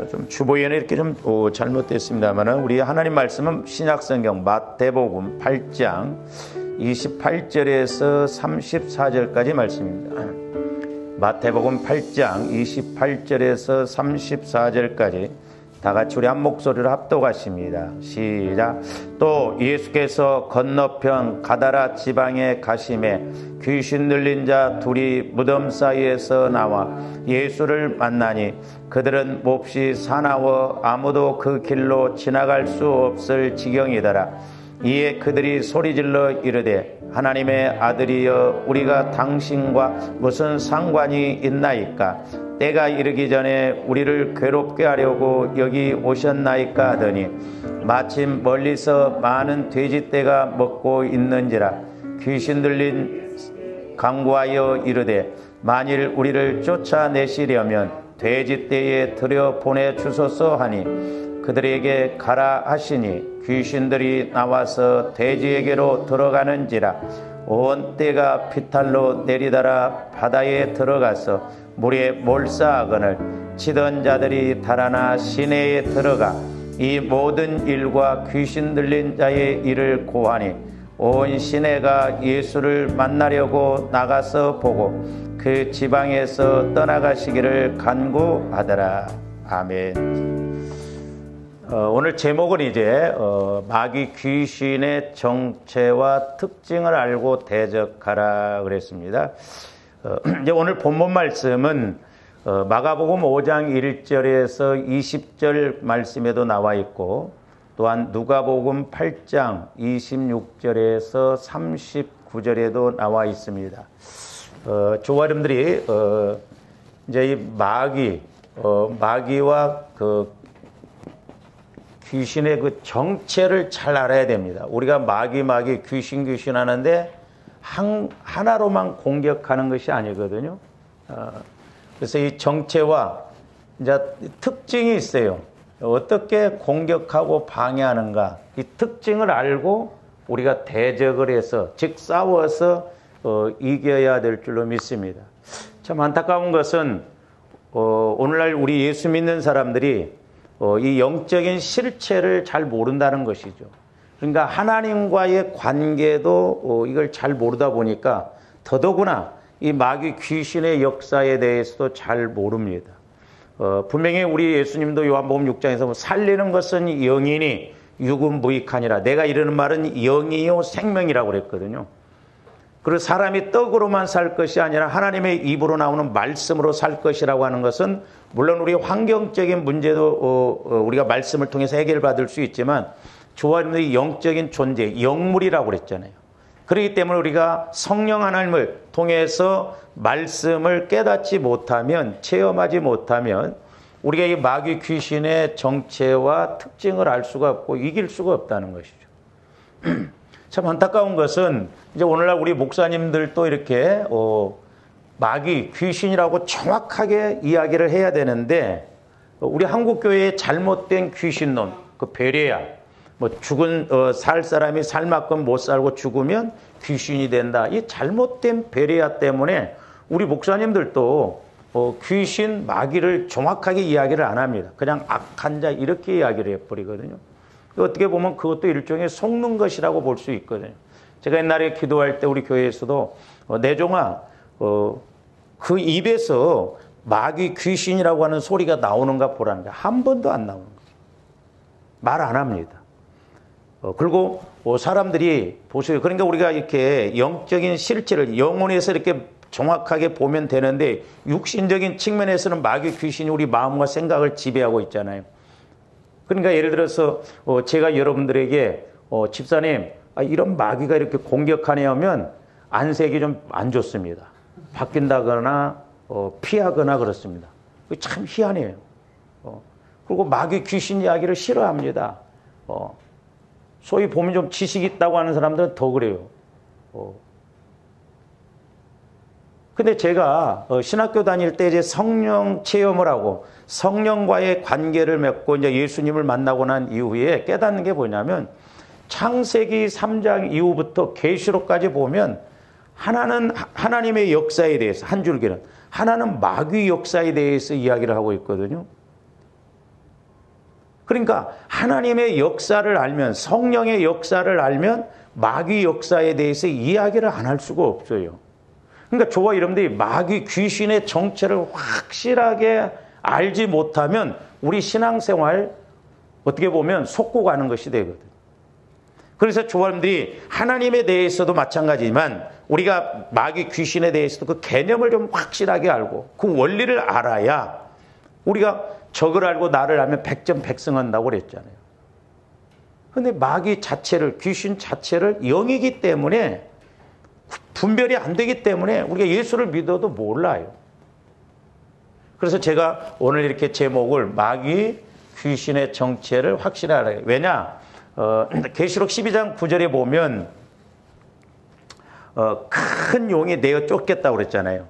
좀 주보에는 이렇게 좀 잘못됐습니다만 우리 하나님 말씀은 신약성경 마태복음 8장 28절에서 34절까지 말씀입니다. 마태복음 8장 28절에서 34절까지 다 같이 우리 한 목소리로 합독하십니다. 시작. 또 예수께서 건너편 가다라 지방에 가심에 귀신 들린 자 둘이 무덤 사이에서 나와 예수를 만나니 그들은 몹시 사나워 아무도 그 길로 지나갈 수 없을 지경이더라. 이에 그들이 소리질러 이르되 하나님의 아들이여 우리가 당신과 무슨 상관이 있나이까? 때가 이르기 전에 우리를 괴롭게 하려고 여기 오셨나이까 하더니 마침 멀리서 많은 돼지떼가 먹고 있는지라. 귀신 들린 강구하여 이르되 만일 우리를 쫓아내시려면 돼지떼에 들여 보내주소서 하니 그들에게 가라 하시니 귀신들이 나와서 돼지에게로 들어가는지라. 온 떼가 피탈로 내리달아 바다에 들어가서 물에 몰사하거늘 치던 자들이 달아나 시내에 들어가 이 모든 일과 귀신 들린 자의 일을 고하니 온 시내가 예수를 만나려고 나가서 보고 그 지방에서 떠나가시기를 간구하더라. 아멘. 오늘 제목은 이제 마귀 귀신의 정체와 특징을 알고 대적하라 그랬습니다. 이제 오늘 본문 말씀은 마가복음 5장 1절에서 20절 말씀에도 나와 있고 또한 누가복음 8장 26절에서 39절에도 나와 있습니다. 저와 여러분들이 이제 이 마귀와 그 귀신의 그 정체를 잘 알아야 됩니다. 우리가 마귀 귀신 하는데 하나로만 공격하는 것이 아니거든요. 그래서 이 정체와 이제 특징이 있어요. 어떻게 공격하고 방해하는가, 이 특징을 알고 우리가 대적을 해서, 즉 싸워서 이겨야 될 줄로 믿습니다. 참 안타까운 것은 오늘날 우리 예수 믿는 사람들이 이 영적인 실체를 잘 모른다는 것이죠. 그러니까 하나님과의 관계도 이걸 잘 모르다 보니까 더더구나 이 마귀 귀신의 역사에 대해서도 잘 모릅니다. 분명히 우리 예수님도 요한복음 6장에서 살리는 것은 영이니 육은 무익하니라. 내가 이르는 말은 영이요 생명이라고 그랬거든요. 그리고 사람이 떡으로만 살 것이 아니라 하나님의 입으로 나오는 말씀으로 살 것이라고 하는 것은 물론 우리 환경적인 문제도 우리가 말씀을 통해서 해결받을 수 있지만 저와 여러분의 영적인 존재, 영물이라고 그랬잖아요. 그렇기 때문에 우리가 성령 하나님을 통해서 말씀을 깨닫지 못하면, 체험하지 못하면 우리가 이 마귀 귀신의 정체와 특징을 알 수가 없고 이길 수가 없다는 것이죠. 참 안타까운 것은 이제 오늘날 우리 목사님들도 이렇게 마귀 귀신이라고 정확하게 이야기를 해야 되는데 우리 한국교회의 잘못된 귀신론, 그 베레아, 죽은 살 사람이 살 만큼 못 살고 죽으면 귀신이 된다. 이 잘못된 베레아 때문에 우리 목사님들도 귀신, 마귀를 정확하게 이야기를 안 합니다. 그냥 악한 자 이렇게 이야기를 해버리거든요. 어떻게 보면 그것도 일종의 속는 것이라고 볼 수 있거든요. 제가 옛날에 기도할 때 우리 교회에서도 내종아 그 입에서 마귀 귀신이라고 하는 소리가 나오는가 보라는데 한 번도 안 나오는 거예요. 말 안 합니다. 그리고 사람들이 보세요. 그러니까 우리가 이렇게 영적인 실체를 영혼에서 이렇게 정확하게 보면 되는데 육신적인 측면에서는 마귀 귀신이 우리 마음과 생각을 지배하고 있잖아요. 그러니까 예를 들어서 제가 여러분들에게 집사님 이런 마귀가 이렇게 공격하냐 하면 안색이 좀 안 좋습니다. 바뀐다거나 피하거나 그렇습니다. 참 희한해요. 그리고 마귀 귀신 이야기를 싫어합니다. 소위 보면 좀 지식 있다고 하는 사람들은 더 그래요. 근데 제가 신학교 다닐 때 이제 성령 체험을 하고 성령과의 관계를 맺고 이제 예수님을 만나고 난 이후에 깨닫는 게 뭐냐면 창세기 3장 이후부터 계시록까지 보면 하나는 하나님의 역사에 대해서 한 줄기는 하나는 마귀 역사에 대해서 이야기를 하고 있거든요. 그러니까 하나님의 역사를 알면, 성령의 역사를 알면 마귀 역사에 대해서 이야기를 안 할 수가 없어요. 그러니까 저와 여러분들이 마귀 귀신의 정체를 확실하게 알지 못하면 우리 신앙생활 어떻게 보면 속고 가는 것이 되거든요. 그래서 저와 여러분들이 하나님에 대해서도 마찬가지지만 우리가 마귀 귀신에 대해서도 그 개념을 좀 확실하게 알고 그 원리를 알아야 우리가 적을 알고 나를 알면 백전백승한다고 그랬잖아요. 그런데 마귀 자체를, 귀신 자체를 영이기 때문에 분별이 안 되기 때문에 우리가 예수를 믿어도 몰라요. 그래서 제가 오늘 이렇게 제목을 마귀 귀신의 정체를 확실히 알아요. 왜냐? 계시록 12장 9절에 보면 큰 용이 내어 쫓겠다고 그랬잖아요.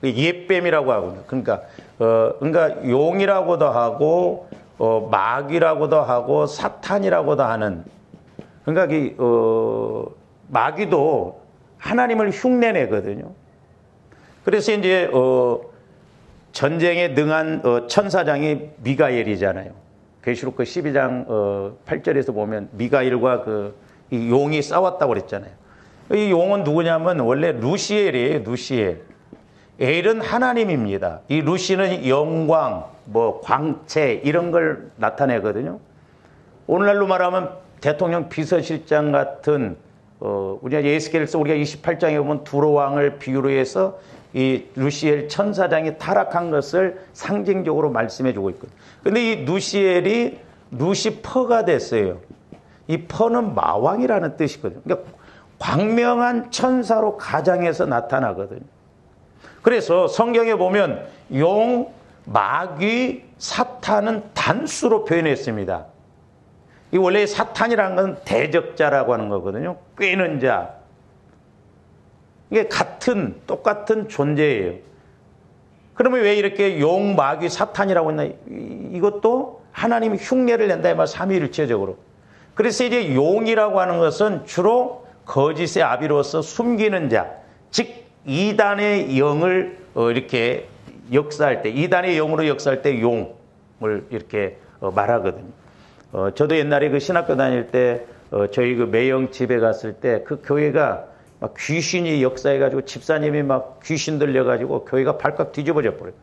옛뱀이라고 하거든요. 그러니까 용이라고도 하고 마귀라고도 하고 사탄이라고도 하는, 그러니까 마귀도 하나님을 흉내내거든요. 그래서 이제 전쟁에 능한 천사장이 미가엘이잖아요. 계시록 그 12장 8절에서 보면 미가엘과 이 용이 싸웠다고 그랬잖아요. 이 용은 누구냐면 원래 루시엘이에요. 루시엘. 엘은 하나님입니다. 이 루시는 영광, 광채 이런 걸 나타내거든요. 오늘날로 말하면 대통령 비서실장 같은 우리가 예스겔서 우리가 28장에 보면 두로왕을 비유로 해서 이 루시엘 천사장이 타락한 것을 상징적으로 말씀해 주고 있거든요. 근데 이 루시엘이 루시퍼가 됐어요. 이 퍼는 마왕이라는 뜻이거든요. 그러니까 광명한 천사로 가장해서 나타나거든요. 그래서 성경에 보면 용, 마귀, 사탄은 단수로 표현했습니다. 이 원래 사탄이라는 건 대적자라고 하는 거거든요. 꾀는 자. 이게 똑같은 존재예요. 그러면 왜 이렇게 용, 마귀, 사탄이라고 했나? 이것도 하나님이 흉내를 낸다 이 말, 삼위일체적으로. 그래서 이제 용이라고 하는 것은 주로 거짓의 아비로서 숨기는 자, 즉 이단의 영을 이렇게 역사할 때, 이단의 영으로 역사할 때 용을 이렇게 말하거든요. 저도 옛날에 그 신학교 다닐 때 저희 그 매형 집에 갔을 때 그 교회가 막 귀신이 역사해가지고 집사님이 막 귀신 들려가지고 교회가 발칵 뒤집어져 버려요.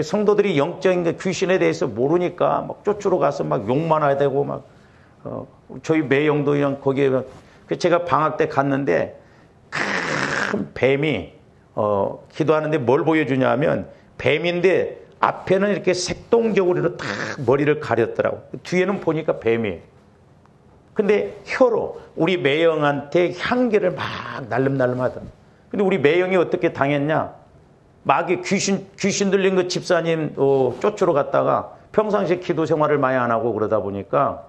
성도들이 영적인 그 귀신에 대해서 모르니까 막 쫓으러 가서 막 욕만 해야 되고 막 저희 매형도 그냥 거기에 제가 방학 때 갔는데 큰 뱀이 기도하는데 뭘 보여주냐면 뱀인데 앞에는 이렇게 색동적으로 딱 머리를 가렸더라고. 뒤에는 보니까 뱀이에요. 근데 혀로 우리 매형한테 향기를 막 날름날름 하더라. 근데 우리 매형이 어떻게 당했냐? 마귀 귀신 들린 그 집사님 쫓으러 갔다가 평상시에 기도 생활을 많이 안 하고 그러다 보니까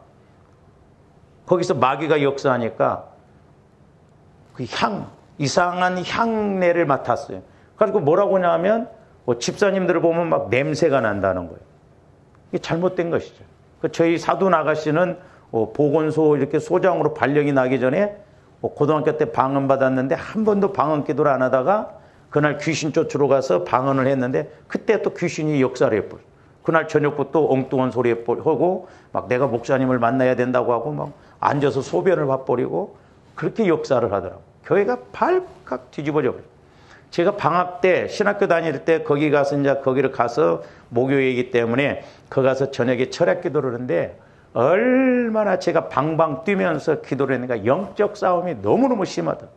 거기서 마귀가 역사하니까 그 이상한 향내를 맡았어요. 그리고 뭐라고 하냐면 집사님들을 보면 막 냄새가 난다는 거예요. 이게 잘못된 것이죠. 저희 사돈 아가씨는 보건소 이렇게 소장으로 발령이 나기 전에 고등학교 때 방언 받았는데 한 번도 방언 기도를 안 하다가 그날 귀신 쫓으러 가서 방언을 했는데 그때 또 귀신이 역사를 해버려요. 그날 저녁부터 엉뚱한 소리 하고 막 내가 목사님을 만나야 된다고 하고 막 앉아서 소변을 봐버리고 그렇게 역사를 하더라고요. 교회가 발칵 뒤집어져 버려요. 제가 방학 때 신학교 다닐 때 거기를 가서 목요일이기 때문에 거기 가서 저녁에 철학 기도를 하는데 얼마나 제가 방방 뛰면서 기도를 했는가. 영적 싸움이 너무너무 심하다.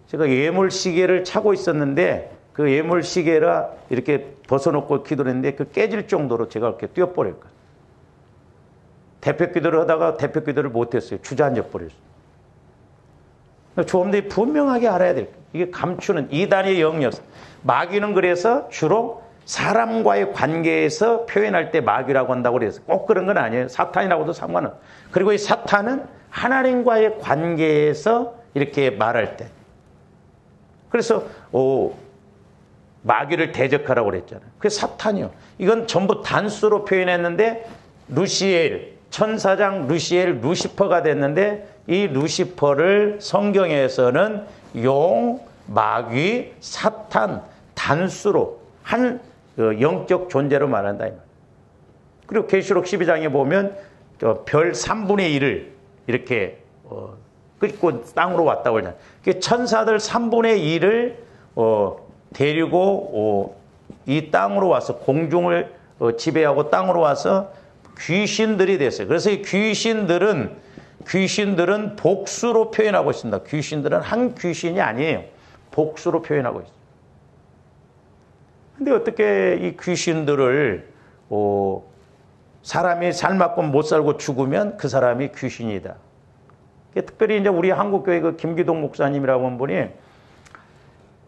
제가 예물시계를 차고 있었는데 그 예물시계라 이렇게 벗어놓고 기도를 했는데 그 깨질 정도로 제가 이렇게 뛰어버릴 거예요. 대표 기도를 하다가 대표 기도를 못했어요. 주저앉아 버렸어요. 조금들이 분명하게 알아야 될 거예요. 이게 감추는 이단의 영역. 마귀는 그래서 주로 사람과의 관계에서 표현할 때 마귀라고 한다고 그래서 꼭 그런 건 아니에요. 사탄이라고도 상관은. 그리고 이 사탄은 하나님과의 관계에서 이렇게 말할 때. 그래서 마귀를 대적하라고 그랬잖아요. 그게 사탄이요. 이건 전부 단수로 표현했는데 루시엘, 천사장 루시엘, 루시퍼가 됐는데 이 루시퍼를 성경에서는 용, 마귀, 사탄, 단수로 한 영적 존재로 말한다. 그리고 계시록 12장에 보면 별 3분의 1을 이렇게 끌고 땅으로 왔다고 그러잖아요. 천사들 3분의 1을 데리고 이 땅으로 와서 공중을 지배하고 땅으로 와서 귀신들이 됐어요. 그래서 이 귀신들은 복수로 표현하고 있습니다. 귀신들은 한 귀신이 아니에요. 복수로 표현하고 있어요. 근데 어떻게 이 귀신들을 사람이 살만큼 못 살고 죽으면 그 사람이 귀신이다. 특별히 이제 우리 한국교회 그 김기동 목사님이라고 한 분이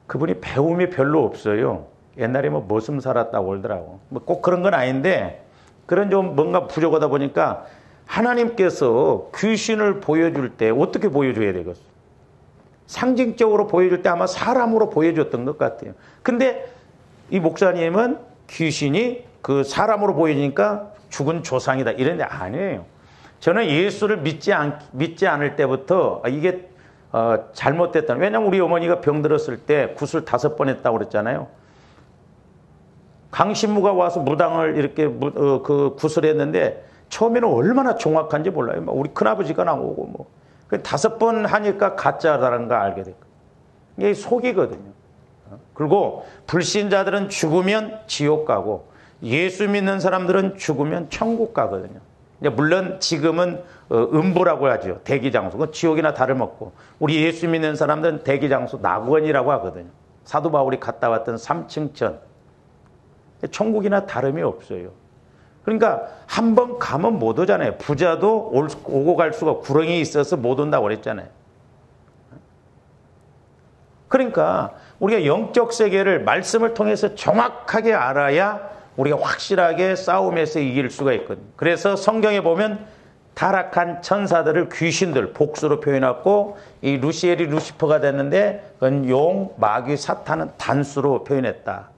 그분이 배움이 별로 없어요. 옛날에 뭐 머슴 살았다고 그러더라고. 뭐 꼭 그런 건 아닌데 그런 좀 뭔가 부족하다 보니까 하나님께서 귀신을 보여줄 때 어떻게 보여줘야 되겠어? 상징적으로 보여줄 때 아마 사람으로 보여줬던 것 같아요. 근데 이 목사님은 귀신이 그 사람으로 보이니까 죽은 조상이다 이런 데 아니에요. 저는 예수를 믿지 않을 때부터 이게 잘못됐다. 왜냐하면 우리 어머니가 병들었을 때 굿을 5번 했다고 그랬잖아요. 강신무가 와서 무당을 이렇게 그 굿을 했는데 처음에는 얼마나 정확한지 몰라요. 우리 큰아버지가 나오고 뭐 5번 하니까 가짜라는 걸 알게 됐고 이게 속이거든요. 그리고 불신자들은 죽으면 지옥 가고 예수 믿는 사람들은 죽으면 천국 가거든요. 물론 지금은 음보라고 하죠. 대기장소. 그건 지옥이나 다름없고 우리 예수 믿는 사람들은 대기장소 낙원이라고 하거든요. 사도 바울이 갔다 왔던 3층천. 천국이나 다름이 없어요. 그러니까 한 번 가면 못 오잖아요. 부자도 오고 갈 수가 구렁이 있어서 못 온다고 그랬잖아요. 그러니까 우리가 영적 세계를 말씀을 통해서 정확하게 알아야 우리가 확실하게 싸움에서 이길 수가 있거든요. 그래서 성경에 보면 타락한 천사들을 귀신들, 복수로 표현했고 이 루시엘이 루시퍼가 됐는데 그건 용, 마귀, 사탄은 단수로 표현했다.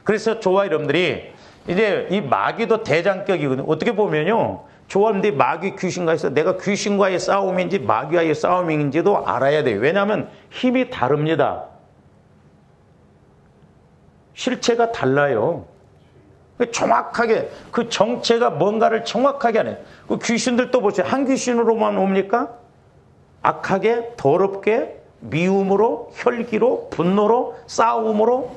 그래서 저와 여러분들이 이제 이 마귀도 대장격이거든요. 어떻게 보면요. 저와 여러분들이 마귀 귀신과에서 내가 귀신과의 싸움인지 마귀와의 싸움인지도 알아야 돼요. 왜냐하면 힘이 다릅니다. 실체가 달라요. 정확하게 그 정체가 뭔가를 정확하게 하네. 그 귀신들도 보세요. 한 귀신으로만 옵니까? 악하게, 더럽게, 미움으로, 혈기로, 분노로, 싸움으로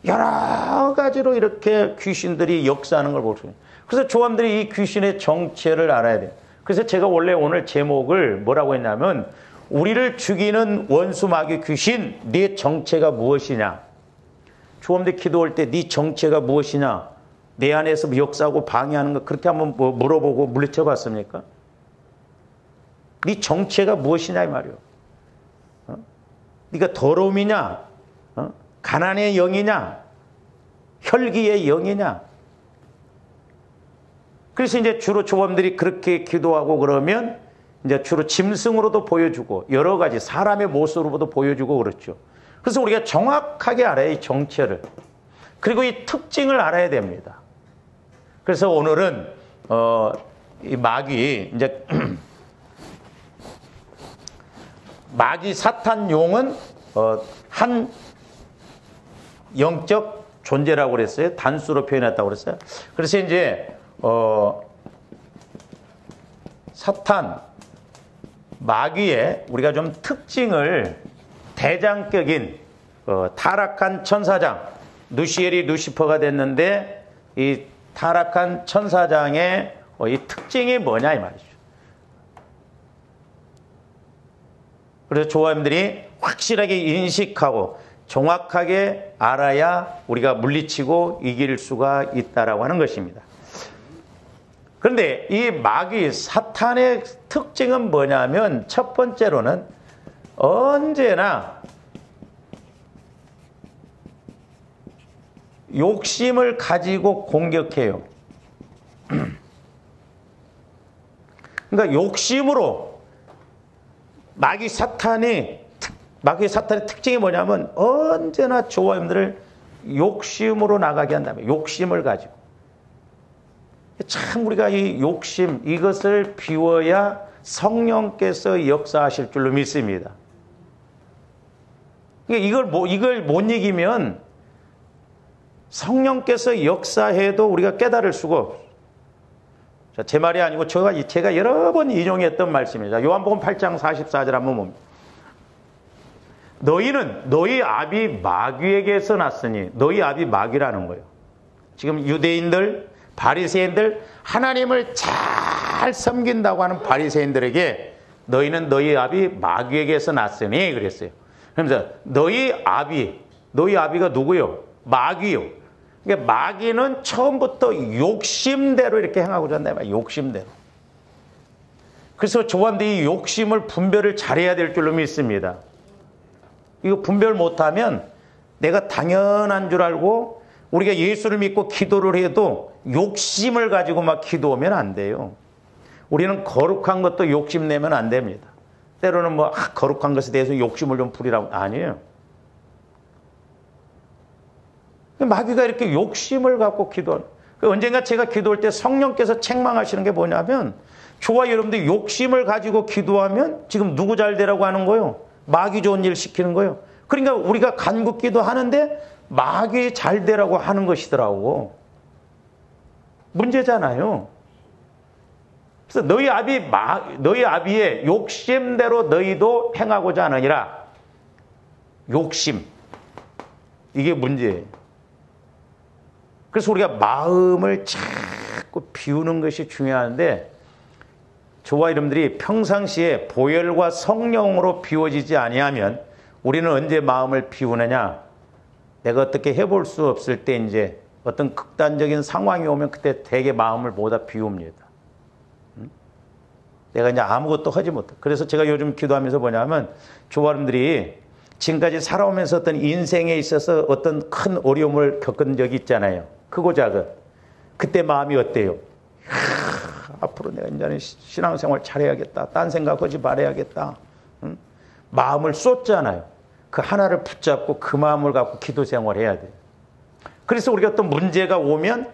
여러 가지로 이렇게 귀신들이 역사하는 걸 볼 수 있어요. 그래서 조함들이 이 귀신의 정체를 알아야 돼요. 그래서 제가 원래 오늘 제목을 뭐라고 했냐면 우리를 죽이는 원수 마귀 귀신, 네 정체가 무엇이냐? 조함들 기도할 때 네 정체가 무엇이냐? 내 안에서 역사하고 방해하는 거 그렇게 한번 물어보고 물리쳐 봤습니까? 네 정체가 무엇이냐 이 말이요. 네가 더러움이냐? 가난의 영이냐? 혈기의 영이냐? 그래서 이제 주로 조범들이 그렇게 기도하고 그러면 이제 주로 짐승으로도 보여주고 여러 가지 사람의 모습으로도 보여주고 그렇죠. 그래서 우리가 정확하게 알아야 이 정체를 그리고 이 특징을 알아야 됩니다. 그래서 오늘은 이 마귀 이제 마귀 사탄 용은 한 영적 존재라고 그랬어요. 단수로 표현했다고 그랬어요. 그래서 이제 사탄 마귀의 우리가 좀 특징을 대장격인 타락한 천사장 루시엘이 루시퍼가 됐는데 이 타락한 천사장의 이 특징이 뭐냐 이 말이죠. 그래서 조화님들이 확실하게 인식하고 정확하게 알아야 우리가 물리치고 이길 수가 있다라고 하는 것입니다. 그런데 이 마귀 사탄의 특징은 뭐냐면 첫 번째로는 언제나 욕심을 가지고 공격해요. 그러니까 욕심으로 마귀 사탄의 특징이 뭐냐면 언제나 조화님들을 욕심으로 나가게 한다면 욕심을 가지고 참 우리가 이 욕심 이것을 비워야 성령께서 역사하실 줄로 믿습니다. 이걸 못 이기면 성령께서 역사해도 우리가 깨달을 수가 없어요. 자, 제 말이 아니고 제가 여러 번 인용했던 말씀입니다. 요한복음 8장 44절 한번 봅니다. 너희는 너희 아비 마귀에게서 났으니, 너희 아비 마귀라는 거예요. 지금 유대인들, 바리새인들, 하나님을 잘 섬긴다고 하는 바리새인들에게 너희는 너희 아비 마귀에게서 났으니 그랬어요. 그러면서 너희 아비가 누구요? 마귀요. 그러니까 마귀는 처음부터 욕심대로 이렇게 행하고자 한다. 욕심대로. 그래서 저한테 이 욕심을 분별을 잘해야 될 줄로 믿습니다. 이거 분별 못하면 내가 당연한 줄 알고 우리가 예수를 믿고 기도를 해도 욕심을 가지고 막 기도하면 안 돼요. 우리는 거룩한 것도 욕심내면 안 됩니다. 때로는 거룩한 것에 대해서 욕심을 좀 부리라고. 아니에요. 마귀가 이렇게 욕심을 갖고 기도하는. 언젠가 제가 기도할 때 성령께서 책망하시는 게 뭐냐면, 저와 여러분들이 욕심을 가지고 기도하면 지금 누구 잘 되라고 하는 거예요? 마귀 좋은 일 시키는 거예요. 그러니까 우리가 간구 기도하는데 마귀 잘 되라고 하는 것이더라고. 문제잖아요. 그래서 너희 아비의 욕심대로 너희도 행하고자 하느니라. 욕심. 이게 문제예요. 그래서 우리가 마음을 자꾸 비우는 것이 중요한데, 저와 여러분들이 평상시에 보혈과 성령으로 비워지지 아니하면 우리는 언제 마음을 비우느냐? 내가 어떻게 해볼 수 없을 때, 이제 어떤 극단적인 상황이 오면 그때 되게 마음을 모두 비웁니다. 내가 이제 아무것도 하지 못해. 그래서 제가 요즘 기도하면서 뭐냐면, 저와 여러분들이 지금까지 살아오면서 어떤 인생에 있어서 어떤 큰 어려움을 겪은 적이 있잖아요. 크고 작은. 그때 마음이 어때요? 앞으로 내가 이제는 신앙생활 잘해야겠다. 딴 생각하지 말아야겠다. 응? 마음을 쏟잖아요. 그 하나를 붙잡고 그 마음을 갖고 기도 생활해야 돼요. 그래서 우리가 또 문제가 오면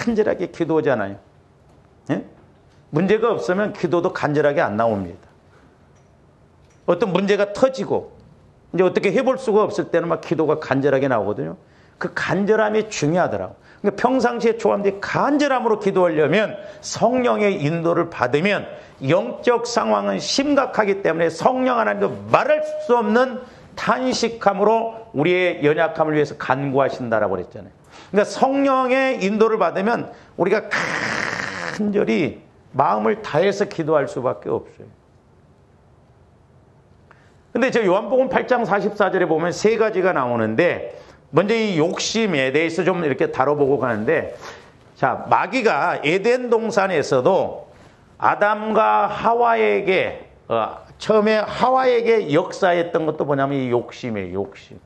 간절하게 기도하잖아요. 예? 문제가 없으면 기도도 간절하게 안 나옵니다. 어떤 문제가 터지고 이제 어떻게 해볼 수가 없을 때는 막 기도가 간절하게 나오거든요. 그 간절함이 중요하더라고요. 그러니까 평상시에 조합들이 간절함으로 기도하려면 성령의 인도를 받으면 영적 상황은 심각하기 때문에 성령 하나님도 말할 수 없는 탄식함으로 우리의 연약함을 위해서 간구하신다라고 그랬잖아요. 그러니까 성령의 인도를 받으면 우리가 간절히 마음을 다해서 기도할 수밖에 없어요. 근데 저 요한복음 8장 44절에 보면 세 가지가 나오는데, 먼저 이 욕심에 대해서 좀 이렇게 다뤄보고 가는데, 자, 마귀가 에덴 동산에서도 아담과 하와에게 처음에 하와에게 역사했던 것도 뭐냐면 이 욕심이에요. 욕심.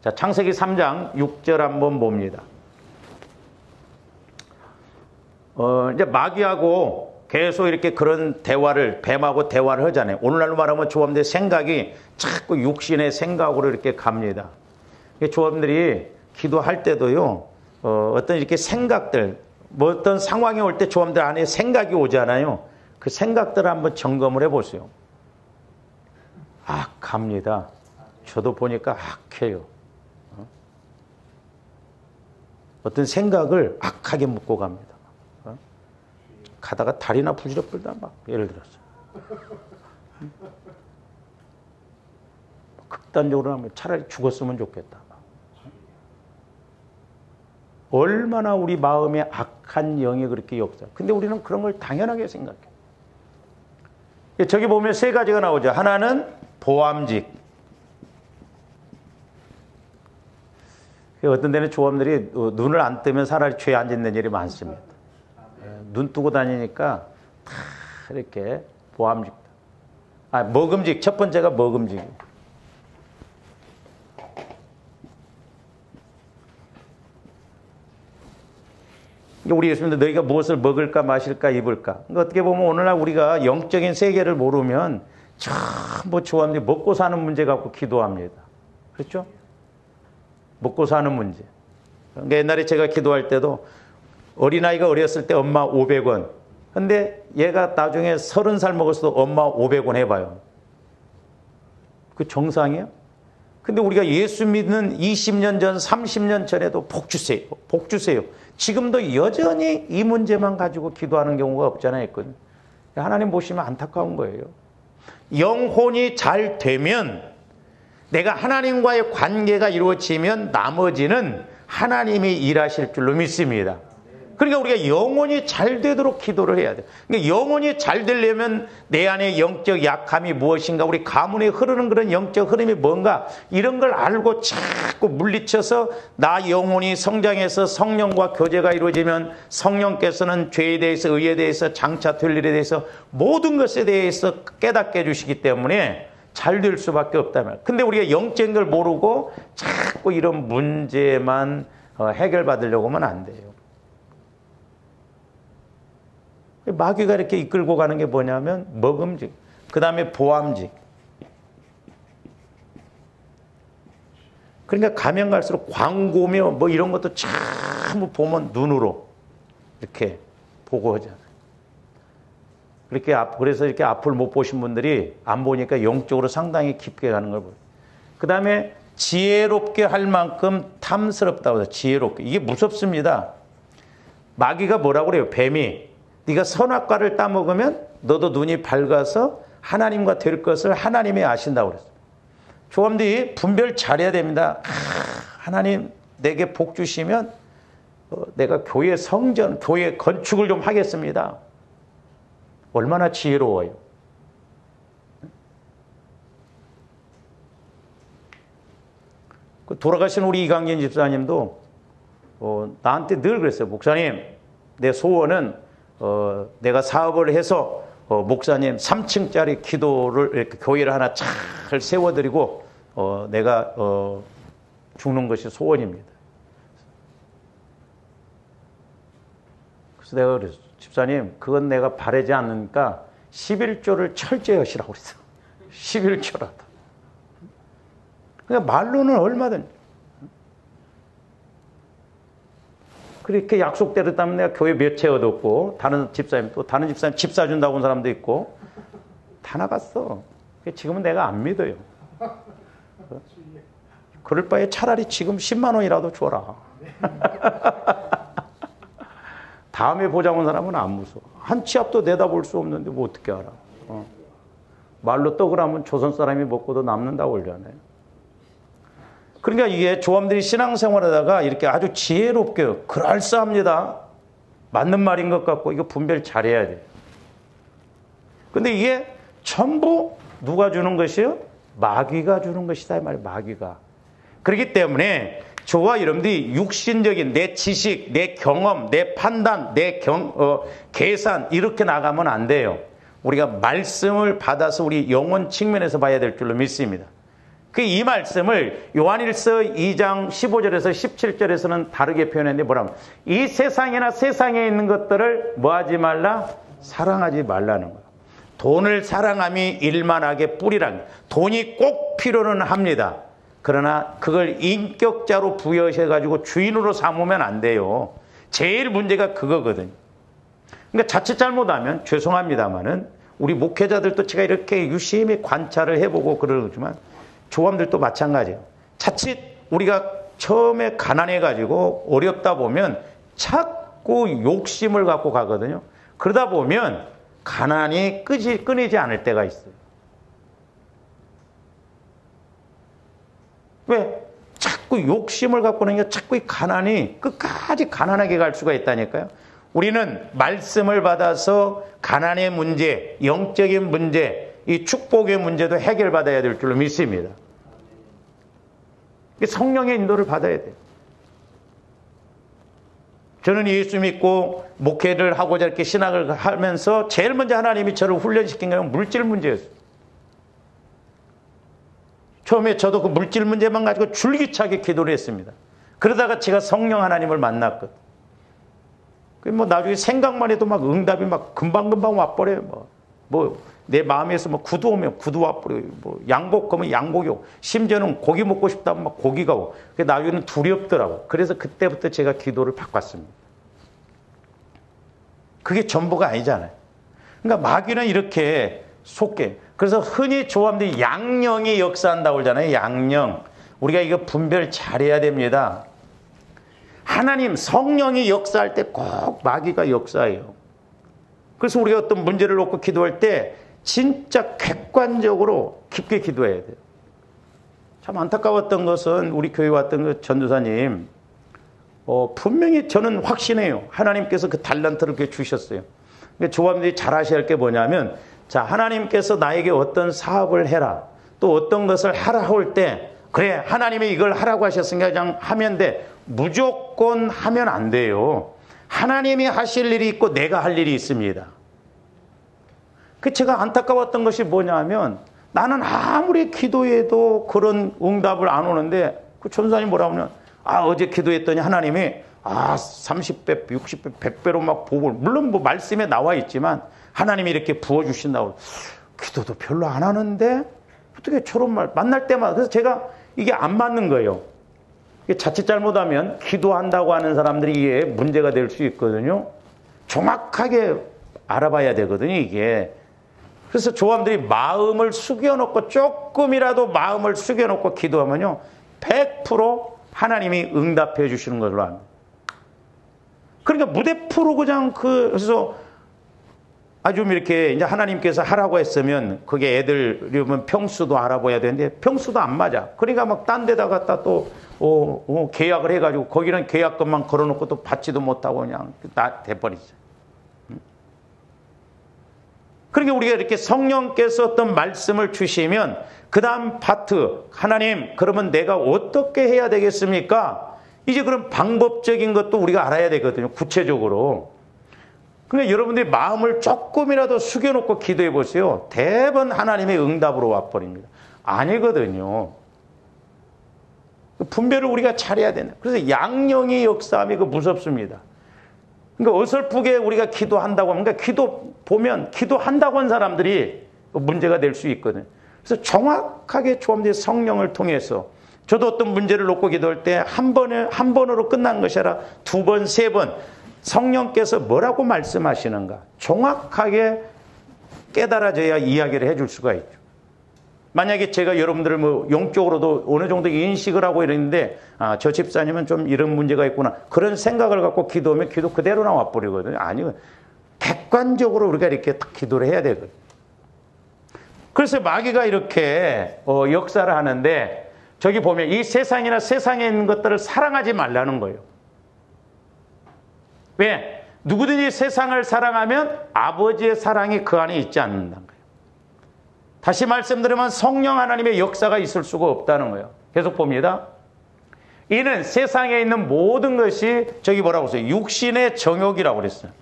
자, 창세기 3장 6절 한번 봅니다. 이제 마귀하고 계속 이렇게 그런 대화를, 뱀하고 대화를 하잖아요. 오늘날로 말하면 조합들 생각이 자꾸 육신의 생각으로 이렇게 갑니다. 조합들이 기도할 때도요, 어떤 이렇게 생각들, 뭐 어떤 상황이 올 때 조합들 안에 생각이 오잖아요. 그 생각들을 한번 점검을 해보세요. 악합니다. 저도 보니까 악해요. 어떤 생각을 악하게 묻고 갑니다. 가다가 다리나 부지럽불다 막 예를 들어서 극단적으로 하면 차라리 죽었으면 좋겠다. 얼마나 우리 마음에 악한 영이 그렇게 역사. 근데 우리는 그런 걸 당연하게 생각해. 저기 보면 세 가지가 나오죠. 하나는 보암직. 어떤 데는 조합들이 눈을 안 뜨면 차라리 죄 안 짓는 일이 많습니다. 눈 뜨고 다니니까 다 이렇게 보암직. 먹음직. 첫 번째가 먹음직. 우리 예수님도 너희가 무엇을 먹을까 마실까 입을까. 그러니까 어떻게 보면 오늘날 우리가 영적인 세계를 모르면 전부 조합들이 먹고 사는 문제 갖고 기도합니다. 그렇죠? 먹고 사는 문제. 그러니까 옛날에 제가 기도할 때도 어린아이가 어렸을 때 엄마 500원. 근데 얘가 나중에 30살 먹었어도 엄마 500원 해봐요. 그 정상이에요? 근데 우리가 예수 믿는 20년 전, 30년 전에도 복 주세요. 복 주세요. 지금도 여전히 이 문제만 가지고 기도하는 경우가 없잖아요. 있거든요. 하나님 보시면 안타까운 거예요. 영혼이 잘 되면, 내가 하나님과의 관계가 이루어지면 나머지는 하나님이 일하실 줄로 믿습니다. 그러니까 우리가 영혼이 잘 되도록 기도를 해야 돼요. 그러니까 영혼이 잘 되려면 내 안에 영적 약함이 무엇인가, 우리 가문에 흐르는 그런 영적 흐름이 뭔가, 이런 걸 알고 자꾸 물리쳐서 나 영혼이 성장해서 성령과 교제가 이루어지면 성령께서는 죄에 대해서, 의에 대해서, 장차 될 일에 대해서 모든 것에 대해서 깨닫게 해주시기 때문에 잘 될 수밖에 없다면. 근데 우리가 영적인 걸 모르고 자꾸 이런 문제만 해결받으려고 하면 안 돼요. 마귀가 이렇게 이끌고 가는 게 뭐냐면 먹음직, 그 다음에 보암직. 그러니까 가면 갈수록 광고며 뭐 이런 것도 참 보면 눈으로 이렇게 보고 하잖아요. 그래서 이렇게 앞을 못 보신 분들이 안 보니까 영적으로 상당히 깊게 가는 걸 보여요. 그 다음에 지혜롭게 할 만큼 탐스럽다고 해서 지혜롭게. 이게 무섭습니다. 마귀가 뭐라고 그래요? 뱀이. 네가 선악과를 따먹으면 너도 눈이 밝아서 하나님과 될 것을 하나님이 아신다고 그랬어요. 조감들이 분별 잘해야 됩니다. 하나님 내게 복 주시면 내가 교회 성전, 교회 건축을 좀 하겠습니다. 얼마나 지혜로워요. 돌아가신 우리 이강진 집사님도 나한테 늘 그랬어요. 목사님, 내 소원은 내가 사업을 해서 목사님 3층짜리 기도를 이렇게 교회를 하나 잘 세워드리고 내가 죽는 것이 소원입니다. 그래서 내가 그랬어. 집사님, 그건 내가 바라지 않으니까 11조를 철저히 하시라고 그랬어. 11조라도. 그러니까 말로는 얼마든지. 그렇게 약속대로 따면 내가 교회 몇 채 얻었고, 다른 집사님 집 사준다고 온 사람도 있고, 다 나갔어. 지금은 내가 안 믿어요. 그럴 바에 차라리 지금 10만 원이라도 줘라. 다음에 보자고 온 사람은 안 무서워. 한 치 앞도 내다볼 수 없는데 뭐 어떻게 알아. 말로 떡을 하면 조선 사람이 먹고도 남는다고 그러잖아요. 그러니까 이게 조함들이 신앙생활하다가 이렇게 아주 지혜롭게, 그럴싸합니다. 맞는 말인 것 같고, 이거 분별 잘해야 돼요. 근데 이게 전부 누가 주는 것이요? 마귀가 주는 것이다, 이 말이에요. 마귀가. 그렇기 때문에 저와 여러분들이 육신적인 내 지식, 내 경험, 내 판단, 내 계산, 이렇게 나가면 안 돼요. 우리가 말씀을 받아서 우리 영혼 측면에서 봐야 될 줄로 믿습니다. 이 말씀을 요한일서 2장 15절에서 17절에서는 다르게 표현했는데 뭐라면, 이 세상이나 세상에 있는 것들을 뭐하지 말라? 사랑하지 말라는 거예요. 돈을 사랑함이 일만하게 뿌리란, 돈이 꼭 필요는 합니다. 그러나 그걸 인격자로 부여하셔가지고 주인으로 삼으면 안 돼요. 제일 문제가 그거거든요. 그러니까 자칫 잘못하면 죄송합니다만은 우리 목회자들도 제가 이렇게 유심히 관찰을 해보고 그러지만 조함들도 마찬가지예요. 자칫 우리가 처음에 가난해가지고 어렵다 보면 자꾸 욕심을 갖고 가거든요. 그러다 보면 가난이 끊이지 않을 때가 있어요. 왜? 자꾸 욕심을 갖고 있는 게 자꾸 이 가난이 끝까지 가난하게 갈 수가 있다니까요. 우리는 말씀을 받아서 가난의 문제, 영적인 문제, 이 축복의 문제도 해결받아야 될 줄로 믿습니다. 성령의 인도를 받아야 돼요. 저는 예수 믿고 목회를 하고자 이렇게 신학을 하면서 제일 먼저 하나님이 저를 훈련시킨 건 물질 문제였어요. 처음에 저도 그 물질 문제만 가지고 줄기차게 기도를 했습니다. 그러다가 제가 성령 하나님을 만났거든. 뭐 나중에 생각만 해도 막 응답이 막 금방금방 와버려요. 뭐 내 마음에서 뭐 구두 오면 구두 와버려요. 뭐 양복 오면 양복이 오고, 심지어는 고기 먹고 싶다면 막 고기가 오고. 나중에는 두렵더라고. 그래서 그때부터 제가 기도를 바꿨습니다. 그게 전부가 아니잖아요. 그러니까 마귀는 이렇게 속게. 그래서 흔히 조함들이 양령이 역사한다고 그러잖아요. 양령. 우리가 이거 분별 잘해야 됩니다. 하나님 성령이 역사할 때 꼭 마귀가 역사해요. 그래서 우리가 어떤 문제를 놓고 기도할 때 진짜 객관적으로 깊게 기도해야 돼요. 참 안타까웠던 것은 우리 교회 왔던 그 전도사님, 분명히 저는 확신해요. 하나님께서 그 달란트를 그렇게 주셨어요. 그러니까 조합들이 잘 아셔야 할 게 뭐냐면, 자, 하나님께서 나에게 어떤 사업을 해라, 또 어떤 것을 하라 할 때, 그래, 하나님이 이걸 하라고 하셨으니까 그냥 하면 돼. 무조건 하면 안 돼요. 하나님이 하실 일이 있고 내가 할 일이 있습니다. 그 제가 안타까웠던 것이 뭐냐면, 나는 아무리 기도해도 그런 응답을 안 오는데, 그 전도사님 뭐라 하면, 어제 기도했더니 하나님이 30배, 60배, 100배로 막 복을, 물론 뭐 말씀에 나와 있지만 하나님이 이렇게 부어주신다고. 기도도 별로 안 하는데 어떻게 저런 말 만날 때마다. 그래서 제가 이게 안 맞는 거예요. 이게 자칫 잘못하면 기도한다고 하는 사람들이 이게 문제가 될 수 있거든요. 정확하게 알아봐야 되거든요, 이게. 그래서 조함들이 마음을 숙여놓고, 조금이라도 마음을 숙여놓고 기도하면요, 100% 하나님이 응답해 주시는 걸로 압니다. 그러니까 무대포로 그냥 그래서 아주 이렇게 이제 하나님께서 하라고 했으면 그게 애들이면 평수도 알아봐야 되는데 평수도 안 맞아. 그러니까 막 딴 데다 갖다 또 계약을 해가지고 거기는 계약금만 걸어놓고 또 받지도 못하고 그냥 다 돼버리죠. 그러니까 우리가 이렇게 성령께서 어떤 말씀을 주시면 그 다음 파트, 하나님 그러면 내가 어떻게 해야 되겠습니까? 이제 그런 방법적인 것도 우리가 알아야 되거든요, 구체적으로. 그러니까 여러분들이 마음을 조금이라도 숙여놓고 기도해 보세요. 대번 하나님의 응답으로 와버립니다. 아니거든요. 분별을 우리가 잘해야 되는. 그래서 양령의 역사함이 무섭습니다. 그러니까 어설프게 우리가 기도한다고 하면, 그러니까 기도 보면 기도한다고 한 사람들이 문제가 될 수 있거든요. 그래서 정확하게 조합된 성령을 통해서, 저도 어떤 문제를 놓고 기도할 때 한 번으로 끝난 것이 아니라 2번, 3번 성령께서 뭐라고 말씀하시는가 정확하게 깨달아져야 이야기를 해줄 수가 있죠. 만약에 제가 여러분들을 뭐 영적으로도 어느 정도 인식을 하고 이러는데, 저 집사님은 좀 이런 문제가 있구나, 그런 생각을 갖고 기도하면 기도 그대로 나와 버리거든요. 아니요, 객관적으로 우리가 이렇게 딱 기도를 해야 되거든요. 그래서 마귀가 이렇게 역사를 하는데, 저기 보면 이 세상이나 세상에 있는 것들을 사랑하지 말라는 거예요. 왜? 누구든지 세상을 사랑하면 아버지의 사랑이 그 안에 있지 않는다는 거예요. 다시 말씀드리면 성령 하나님의 역사가 있을 수가 없다는 거예요. 계속 봅니다. 이는 세상에 있는 모든 것이, 저기 뭐라고 했어요? 육신의 정욕이라고 그랬어요.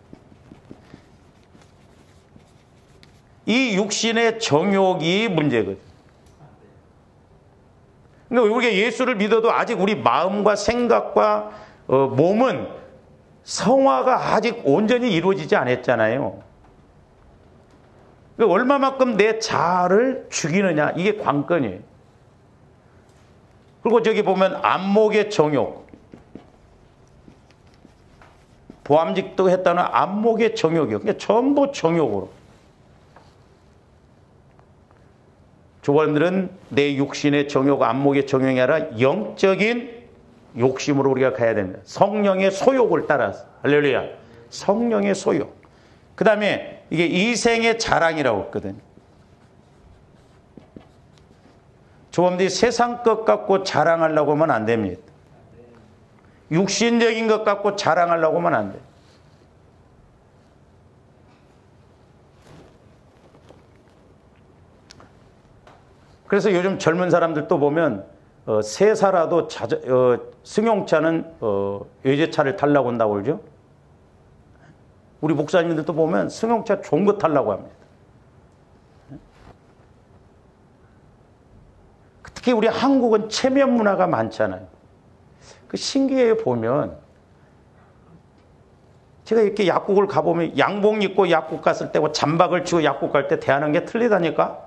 이 육신의 정욕이 문제거든요. 그러니까 우리가 예수를 믿어도 아직 우리 마음과 생각과 몸은 성화가 아직 온전히 이루어지지 않았잖아요. 그러니까 얼마만큼 내 자아를 죽이느냐, 이게 관건이에요. 그리고 저기 보면 안목의 정욕, 보암직도 했다는 안목의 정욕이요. 그러니까 전부 정욕으로. 조원들은 내 육신의 정욕, 안목의 정욕이 아니라 영적인 욕심으로 우리가 가야 됩니다. 성령의 소욕을 따라서. 할렐루야. 성령의 소욕. 그 다음에 이게 이생의 자랑이라고 했거든요. 조원들이 세상 것 갖고 자랑하려고 하면 안 됩니다. 육신적인 것 갖고 자랑하려고 하면 안 돼요. 그래서 요즘 젊은 사람들도 보면 새 사라도 승용차는 외제차를 타려고 한다고 그러죠. 우리 목사님들도 보면 승용차 좋은 거 타려고 합니다. 특히 우리 한국은 체면 문화가 많잖아요. 그 신기해요. 보면 제가 이렇게 약국을 가보면 양복 입고 약국 갔을 때 잠박을 치고 약국 갈 때 대하는 게 틀리다니까.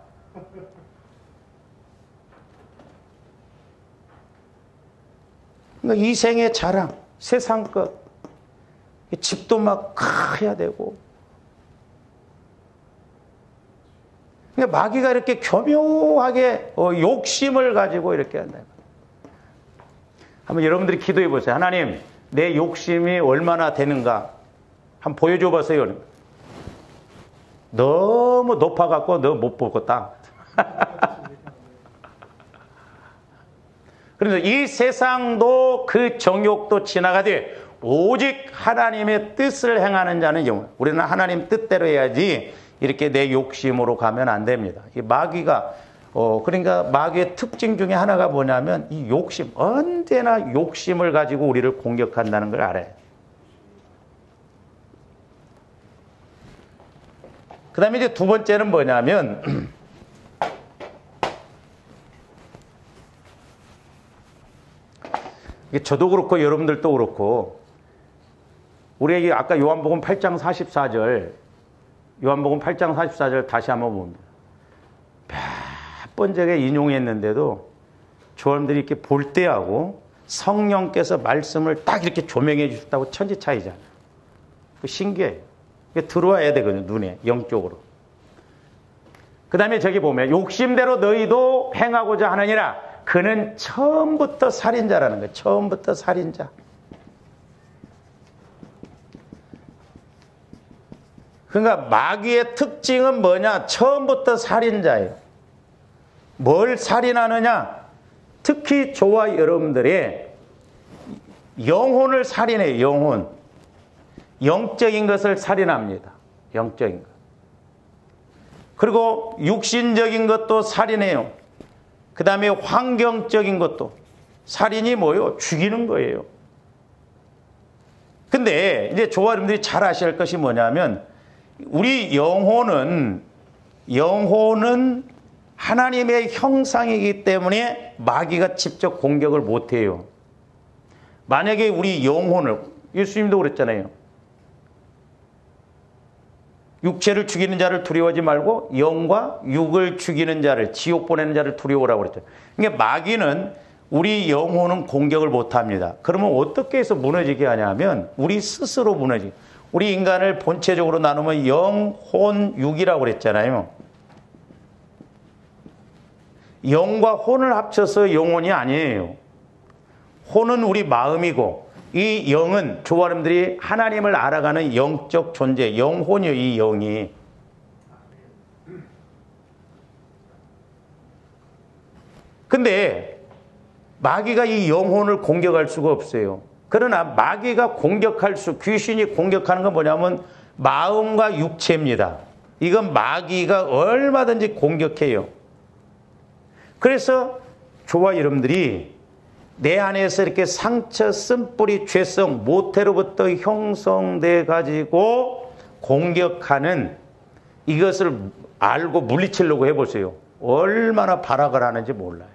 그러니까 이생의 자랑, 세상 것, 집도 막 해야 되고. 그러니까 마귀가 이렇게 교묘하게 욕심을 가지고 이렇게 한다. 한번 여러분들이 기도해 보세요. 하나님, 내 욕심이 얼마나 되는가 한번 보여줘 보세요. 너무 높아갖고 너 못 보겠다. 그래서 이 세상도 그 정욕도 지나가되 오직 하나님의 뜻을 행하는 자는 영원. 우리는 하나님 뜻대로 해야지 이렇게 내 욕심으로 가면 안 됩니다. 이 마귀가 그러니까 마귀의 특징 중에 하나가 뭐냐면 이 욕심, 언제나 욕심을 가지고 우리를 공격한다는 걸 알아요. 그 다음에 이제 두 번째는 뭐냐면 저도 그렇고 여러분들도 그렇고 우리에게 아까 요한복음 8장 44절 요한복음 8장 44절 다시 한번 봅니다. 몇 번 제가 인용했는데도 저분들이 이렇게 볼 때하고 성령께서 말씀을 딱 이렇게 조명해 주셨다고 천지 차이잖아요. 신기해요. 들어와야 되거든요. 눈에 영적으로. 그 다음에 저기 보면 욕심대로 너희도 행하고자 하느니라. 그는 처음부터 살인자라는 거예요. 처음부터 살인자. 그러니까 마귀의 특징은 뭐냐? 처음부터 살인자예요. 뭘 살인하느냐? 특히 저와 여러분들의 영혼을 살인해요. 영혼. 영적인 것을 살인합니다. 영적인 것. 그리고 육신적인 것도 살인해요. 그 다음에 환경적인 것도. 살인이 뭐예요? 죽이는 거예요. 근데 이제 저와 여러분들이 잘 아셔야 할 것이 뭐냐면 우리 영혼은 하나님의 형상이기 때문에 마귀가 직접 공격을 못해요. 만약에 우리 영혼을, 예수님도 그랬잖아요. 육체를 죽이는 자를 두려워하지 말고 영과 육을 죽이는 자를, 지옥 보내는 자를 두려워하라고 그랬죠. 그러니까 마귀는 우리 영혼은 공격을 못합니다. 그러면 어떻게 해서 무너지게 하냐면 우리 스스로 무너지게. 우리 인간을 본체적으로 나누면 영, 혼, 육이라고 그랬잖아요. 영과 혼을 합쳐서 영혼이 아니에요. 혼은 우리 마음이고 이 영은 저와 여러분들이 하나님을 알아가는 영적 존재, 영혼이요. 이 영이. 근데 마귀가 이 영혼을 공격할 수가 없어요. 그러나 마귀가 귀신이 공격하는 건 뭐냐면 마음과 육체입니다. 이건 마귀가 얼마든지 공격해요. 그래서 저와 여러분들이 내 안에서 이렇게 상처, 쓴뿌리, 죄성, 모태로부터 형성돼 가지고 공격하는 이것을 알고 물리치려고 해보세요. 얼마나 발악을 하는지 몰라요.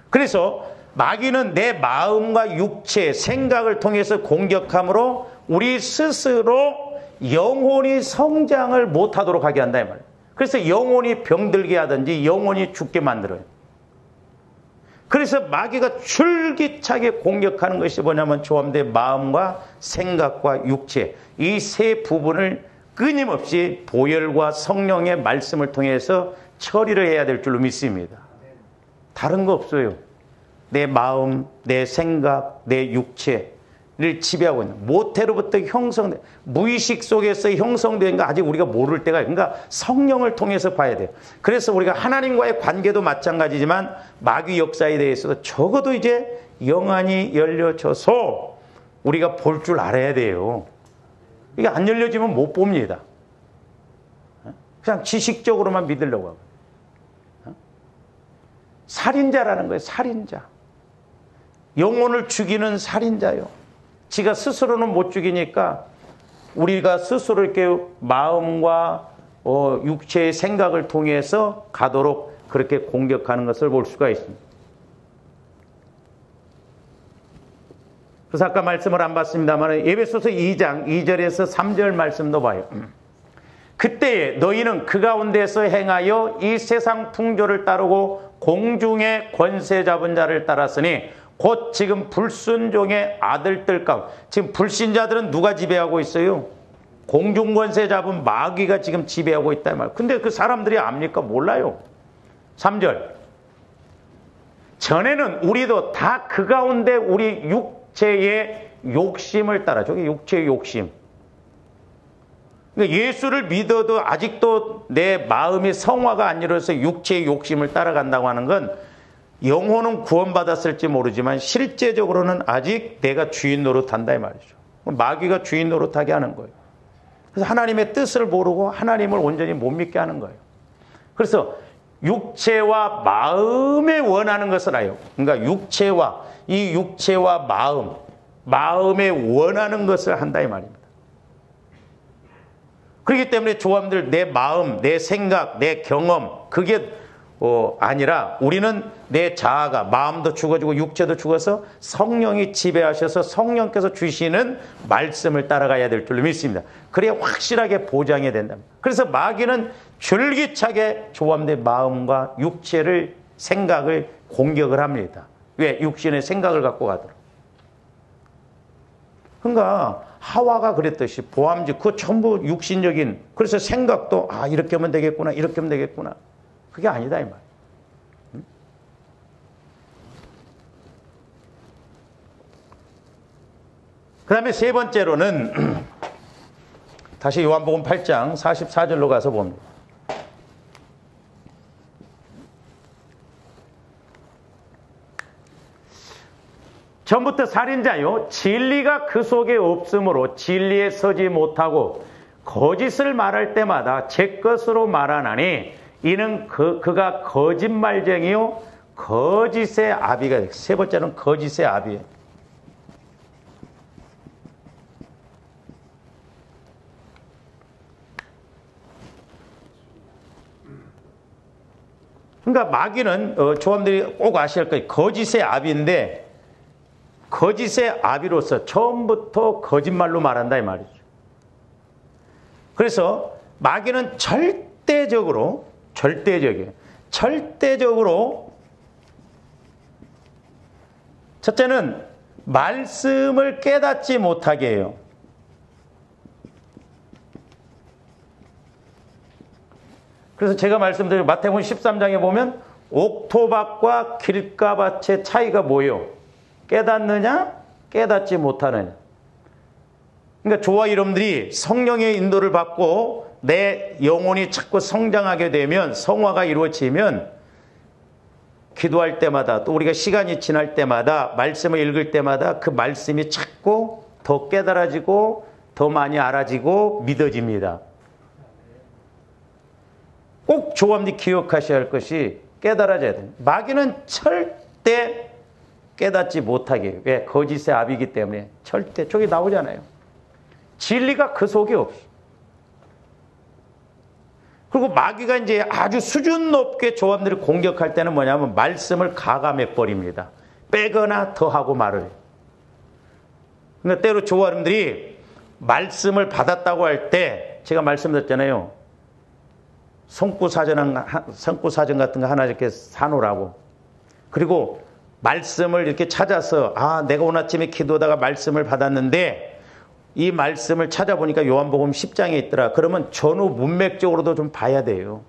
그래서 마귀는 내 마음과 육체, 생각을 통해서 공격함으로 우리 스스로 영혼이 성장을 못하도록 하게 한다 이 말이에요. 그래서 영혼이 병들게 하든지 영혼이 죽게 만들어요. 그래서 마귀가 줄기차게 공격하는 것이 뭐냐면 조합된 마음과 생각과 육체, 이 세 부분을 끊임없이 보혈과 성령의 말씀을 통해서 처리를 해야 될 줄로 믿습니다. 다른 거 없어요. 내 마음, 내 생각, 내 육체를 지배하고 있는 모태로부터 형성된, 무의식 속에서 형성된 거 아직 우리가 모를 때가, 그러니까 성령을 통해서 봐야 돼요. 그래서 우리가 하나님과의 관계도 마찬가지지만 마귀 역사에 대해서도 적어도 이제 영안이 열려져서 우리가 볼 줄 알아야 돼요. 이게 안 열려지면 못 봅니다. 그냥 지식적으로만 믿으려고 하고. 살인자라는 거예요. 살인자. 영혼을 죽이는 살인자요. 지가 스스로는 못 죽이니까 우리가 스스로 이렇게 마음과 육체의 생각을 통해서 가도록 그렇게 공격하는 것을 볼 수가 있습니다. 그래서 아까 말씀을 안 봤습니다만 에베소서 2장 2절에서 3절 말씀도 봐요. 그때에 너희는 그 가운데서 행하여 이 세상 풍조를 따르고 공중의 권세 잡은 자를 따랐으니 곧 지금 불순종의 아들들 가운데, 지금 불신자들은 누가 지배하고 있어요? 공중 권세 잡은 마귀가 지금 지배하고 있단 말이에요. 근데 그 사람들이 압니까? 몰라요. 3절 전에는 우리도 다 그 가운데 우리 육체의 욕심을 따라, 저게 육체의 욕심. 그러니까 예수를 믿어도 아직도 내 마음이 성화가 안 이루어서 육체의 욕심을 따라간다고 하는 건 영혼은 구원받았을지 모르지만 실제적으로는 아직 내가 주인 노릇한다 이 말이죠. 마귀가 주인 노릇하게 하는 거예요. 그래서 하나님의 뜻을 모르고 하나님을 온전히 못 믿게 하는 거예요. 그래서 육체와 마음에 원하는 것을 하여, 그러니까 육체와 마음에 원하는 것을 한다 이 말입니다. 그렇기 때문에 조함들 내 마음, 내 생각, 내 경험 그게 아니라 우리는 내 자아가 마음도 죽어지고 육체도 죽어서 성령이 지배하셔서 성령께서 주시는 말씀을 따라가야 될 줄로 믿습니다. 그래야 확실하게 보장이 된답니다. 그래서 마귀는 줄기차게 조함대 마음과 육체를 생각을 공격을 합니다. 왜? 육신의 생각을 갖고 가도록. 그러니까 하와가 그랬듯이 보암직 그 전부 육신적인, 그래서 생각도 이렇게 하면 되겠구나, 이렇게 하면 되겠구나. 그게 아니다 이 말. 그 다음에 세 번째로는 다시 요한복음 8장 44절로 가서 봅니다. 전부터 살인자요 진리가 그 속에 없으므로 진리에 서지 못하고 거짓을 말할 때마다 제 것으로 말하나니 이는 그가 거짓말쟁이요 거짓의 아비가. 세 번째는 거짓의 아비예요. 그러니까 마귀는 조함들이 꼭 아셔야 할 거예요. 거짓의 아비인데 거짓의 아비로서 처음부터 거짓말로 말한다 이 말이죠. 그래서 마귀는 절대적으로 첫째는 말씀을 깨닫지 못하게 해요. 그래서 제가 말씀드린 마태복음 13장에 보면 옥토밭과 길가밭의 차이가 뭐예요? 깨닫느냐? 깨닫지 못하느냐? 그러니까 저와 여러분들이 성령의 인도를 받고 내 영혼이 자꾸 성장하게 되면, 성화가 이루어지면 기도할 때마다 또 우리가 시간이 지날 때마다 말씀을 읽을 때마다 그 말씀이 자꾸 더 깨달아지고 더 많이 알아지고 믿어집니다. 꼭 조함들이 기억하셔야 할 것이 깨달아져야 됩니다. 마귀는 절대 깨닫지 못하게 해요. 왜? 거짓의 아비이기 때문에. 절대. 저기 나오잖아요. 진리가 그 속에 없어. 그리고 마귀가 이제 아주 수준 높게 조함들을 공격할 때는 뭐냐면 말씀을 가감해 버립니다. 빼거나 더하고 말을. 그러니까 때로 조함들이 말씀을 받았다고 할 때 제가 말씀드렸잖아요. 성구사전 같은 거 하나 이렇게 사놓으라고. 그리고 말씀을 이렇게 찾아서 내가 오늘 아침에 기도하다가 말씀을 받았는데 이 말씀을 찾아보니까 요한복음 10장에 있더라. 그러면 전후 문맥적으로도 좀 봐야 돼요.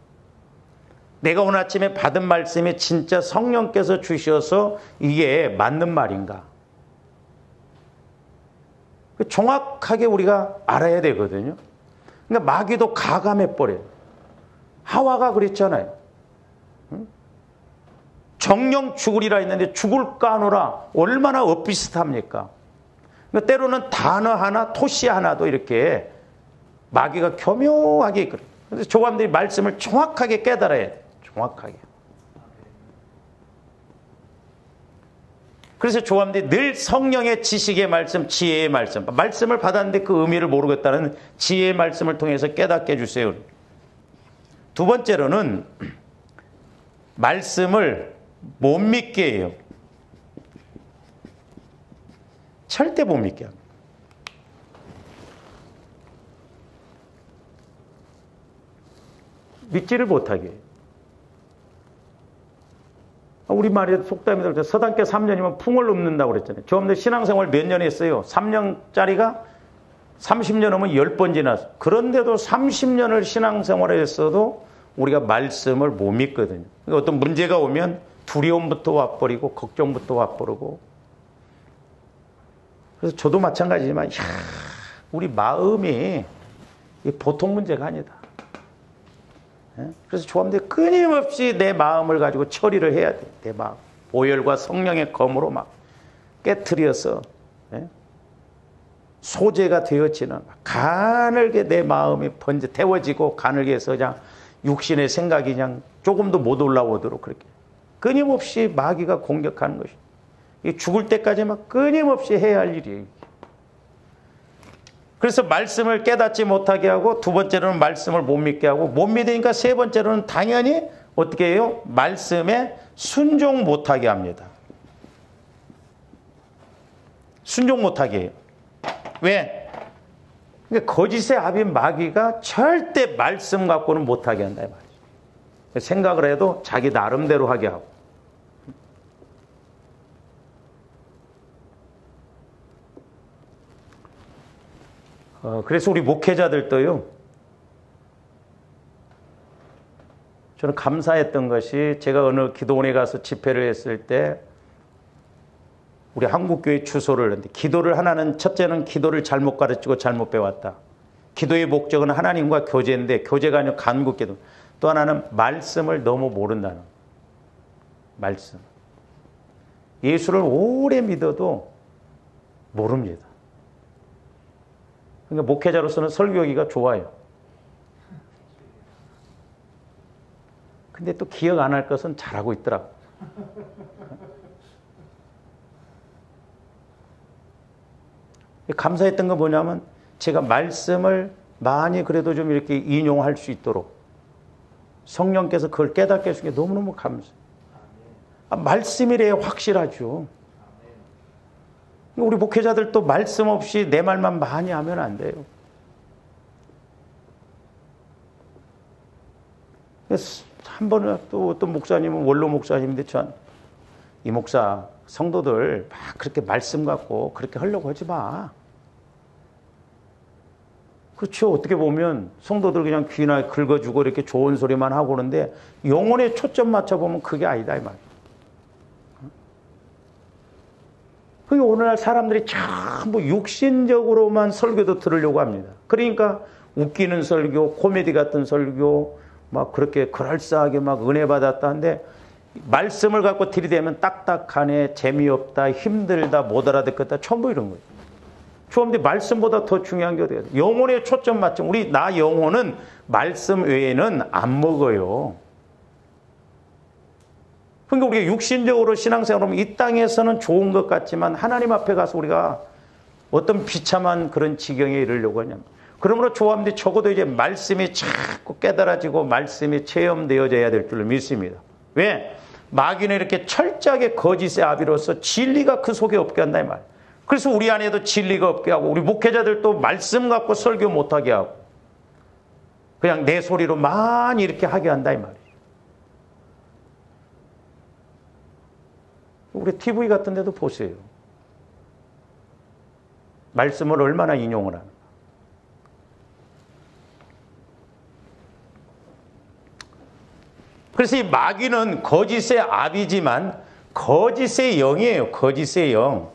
내가 오늘 아침에 받은 말씀이 진짜 성령께서 주셔서 이게 맞는 말인가. 정확하게 우리가 알아야 되거든요. 그러니까 마귀도 가감해버려요. 하와가 그랬잖아요. 정령 죽으리라 했는데 죽을까 하노라. 얼마나 엇비슷합니까? 그러니까 때로는 단어 하나, 토시 하나도 이렇게 마귀가 교묘하게 그래요. 그래서 조감들이 말씀을 정확하게 깨달아야 돼요. 정확하게. 그래서 조감들이 늘 성령의 지식의 말씀, 지혜의 말씀, 말씀을 받았는데 그 의미를 모르겠다는 지혜의 말씀을 통해서 깨닫게 해주세요. 두 번째로는 말씀을 못 믿게 해요. 절대 못 믿게 합니다. 믿지를 못하게 해요. 우리 말에 속담이들 서당계 3년이면 풍을 읊는다고 그랬잖아요. 저 없는 신앙생활 몇 년 했어요? 3년짜리가 30년 하면 10번 지났어. 그런데도 30년을 신앙생활을 했어도 우리가 말씀을 못 믿거든요. 어떤 문제가 오면 두려움부터 와버리고 걱정부터 와버리고. 그래서 저도 마찬가지지만 우리 마음이 보통 문제가 아니다. 그래서 조합원들이 끊임없이 내 마음을 가지고 처리를 해야 돼. 내 마음. 오열과 성령의 검으로 막 깨트려서 소재가 되어지는 가늘게 내 마음이 태워지고 가늘게 해서 그냥 육신의 생각이 그냥 조금도 못 올라오도록 그렇게 끊임없이 마귀가 공격하는 것이. 이 죽을 때까지 막 끊임없이 해야 할 일이에요. 그래서 말씀을 깨닫지 못하게 하고, 두 번째로는 말씀을 못 믿게 하고, 못 믿으니까 세 번째로는 당연히 어떻게 해요? 말씀에 순종 못하게 합니다. 순종 못하게 해요. 왜? 그러니까 거짓의 아비인 마귀가 절대 말씀 갖고는 못하게 한다 이 말이죠. 생각을 해도 자기 나름대로 하게 하고. 그래서 우리 목회자들도요, 저는 감사했던 것이, 제가 어느 기도원에 가서 집회를 했을 때 우리 한국교회 주소를 했는데, 기도를 하나는, 첫째는 기도를 잘못 가르치고 잘못 배웠다. 기도의 목적은 하나님과 교제인데 교제가 아니고 간국기도. 또 하나는 말씀을 너무 모른다는 말씀. 예수를 오래 믿어도 모릅니다. 그러니까 목회자로서는 설교하기가 좋아요. 근데 또 기억 안 할 것은 잘하고 있더라고. 감사했던 건 뭐냐면, 제가 말씀을 많이 그래도 좀 이렇게 인용할 수 있도록 성령께서 그걸 깨닫게 해주신 게 너무너무 감사해요. 말씀이래야 확실하죠. 우리 목회자들도 말씀 없이 내 말만 많이 하면 안 돼요. 한 번은 또 어떤 목사님은, 원로 목사님인데, 이 목사, 성도들 막 그렇게 말씀 갖고 그렇게 하려고 하지 마. 그렇죠. 어떻게 보면 성도들 그냥 귀나 긁어주고 이렇게 좋은 소리만 하고 그러는데, 영혼에 초점 맞춰보면 그게 아니다 이 말이에요. 그게 오늘날 사람들이 전부 육신적으로만 설교도 들으려고 합니다. 그러니까 웃기는 설교, 코미디 같은 설교, 막 그렇게 그럴싸하게 막 은혜 받았다는데, 말씀을 갖고 들이대면 딱딱하네, 재미없다, 힘들다, 못 알아듣겠다, 전부 이런 거예요. 그런데 말씀보다 더 중요한 게 어디예요? 영혼에 초점 맞춤. 나 영혼은 말씀 외에는 안 먹어요. 그러니까 우리가 육신적으로 신앙생활을 하면 이 땅에서는 좋은 것 같지만, 하나님 앞에 가서 우리가 어떤 비참한 그런 지경에 이르려고 하냐면, 그러므로 조합들이 적어도 이제 말씀이 자꾸 깨달아지고 말씀이 체험되어져야 될 줄로 믿습니다. 왜? 마귀는 이렇게 철저하게 거짓의 아비로서 진리가 그 속에 없게 한다 이 말. 그래서 우리 안에도 진리가 없게 하고, 우리 목회자들도 말씀 갖고 설교 못하게 하고, 그냥 내 소리로 많이 이렇게 하게 한다 이 말이에요. 우리 TV 같은 데도 보세요. 말씀을 얼마나 인용을 하는가. 그래서 이 마귀는 거짓의 아비지만 거짓의 영이에요. 거짓의 영.